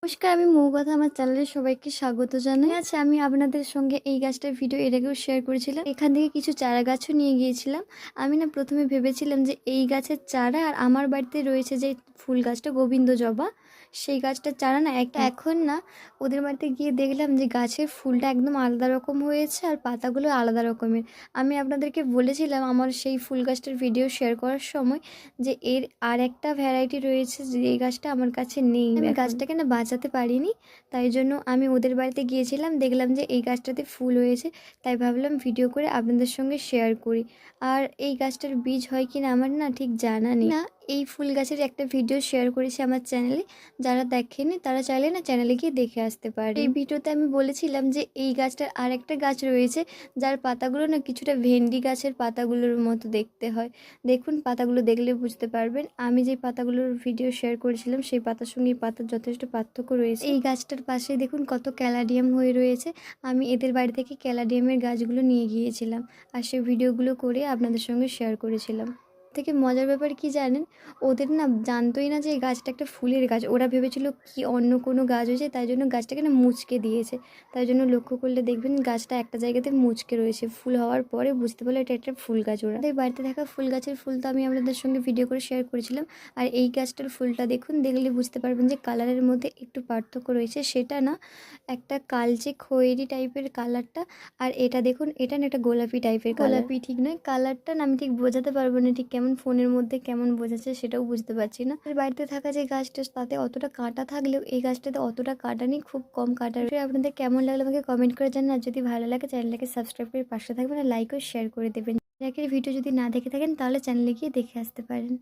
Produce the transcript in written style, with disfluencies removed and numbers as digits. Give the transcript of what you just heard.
নমস্কার, আমি মৌগথা। আমার চ্যানেলে সবাইকে স্বাগত জানাই। আমি আপনাদের সঙ্গে এই গাছটার ভিডিও এর আগেও শেয়ার করেছিলাম। এখান থেকে কিছু চারা গাছও নিয়ে গিয়েছিলাম। আমি না প্রথমে ভেবেছিলাম যে এই গাছের চারা আর আমার বাড়িতে রয়েছে যে ফুল গাছটা গোবিন্দ জবা, সেই গাছটার চারা না একটা। এখন না ওদের বাড়িতে গিয়ে দেখলাম যে গাছের ফুলটা একদম আলাদা রকম হয়েছে আর পাতাগুলো আলাদা রকমের। আমি আপনাদেরকে বলেছিলাম আমার সেই ফুল গাছটার ভিডিও শেয়ার করার সময় যে এর আর একটা ভ্যারাইটি রয়েছে যে এই গাছটা আমার কাছে নেই। আমি গাছটাকে না বাঁচাতে পারিনি, তাই জন্য আমি ওদের বাড়িতে গিয়েছিলাম, দেখলাম যে এই গাছটাতে ফুল হয়েছে, তাই ভাবলাম ভিডিও করে আপনাদের সঙ্গে শেয়ার করি। আর এই গাছটার বীজ হয় কিনা আমার না ঠিক জানা নেই। না, এই ফুল গাছের একটা ভিডিও শেয়ার করেছি আমার চ্যানেলে, যারা দেখেনি তারা চাইলে না চ্যানেলে গিয়ে দেখে আসতে পারে। এই ভিডিওতে আমি বলেছিলাম যে এই গাছটার আর একটা গাছ রয়েছে যার পাতাগুলো না কিছুটা ভেন্ডি গাছের পাতাগুলোর মতো দেখতে হয়। দেখুন, পাতাগুলো দেখলে বুঝতে পারবেন। আমি যে পাতাগুলোর ভিডিও শেয়ার করেছিলাম সেই পাতার সঙ্গে এই পাতার যথেষ্ট পার্থক্য রয়েছে। এই গাছটার পাশে দেখুন কত ক্যালাডিয়াম হয়ে রয়েছে। আমি এদের বাড়ি থেকে ক্যালাডিয়ামের গাছগুলো নিয়ে গিয়েছিলাম আর সেই ভিডিওগুলো করে আপনাদের সঙ্গে শেয়ার করেছিলাম। থেকে মজার ব্যাপার কি জানেন, ওদের না জানতোই না যে এই গাছটা একটা ফুলের গাছ। ওরা ভেবেছিল কি অন্য কোনো গাছ হয়েছে, তাই জন্য গাছটাকে না মুচকে দিয়েছে। তাই জন্য লক্ষ্য করলে দেখবেন গাছটা একটা জায়গাতে মুচকে রয়েছে। ফুল হওয়ার পরে বুঝতে পারলো এটা একটা ফুল গাছ। ওরা তাই বাড়িতে থাকা ফুল গাছের ফুল তো আমি আপনাদের সঙ্গে ভিডিও করে শেয়ার করেছিলাম। আর এই গাছটার ফুলটা দেখুন, দেখলে বুঝতে পারবেন যে কালারের মধ্যে একটু পার্থক্য রয়েছে। সেটা না একটা কালচে খয়েরি টাইপের কালারটা, আর এটা দেখুন এটা না একটা গোলাপি টাইপের। গোলাপি ঠিক নয়, কালারটা না আমি ঠিক বোঝাতে পারবো না ঠিক কেমন, ফোনের মধ্যে কেমন বোঝাচ্ছে সেটাও বুঝতে পারছি না। বাড়িতে থাকা যে গাছটা তাতে অতটা কাঁটা থাকলেও এই গাছটাতে অতটা কাঁটা নেই, খুব কম কাঁটা। আপনাদের কেমন লাগলো আমাকে কমেন্ট করে জানান। আর যদি ভালো লাগে চ্যানেলটাকে সাবস্ক্রাইব করে পাশে থাকবেন আর লাইক ও শেয়ার করে দেবেন। ভিডিও যদি না দেখে থাকেন তাহলে চ্যানেলে গিয়ে দেখে আসতে পারেন।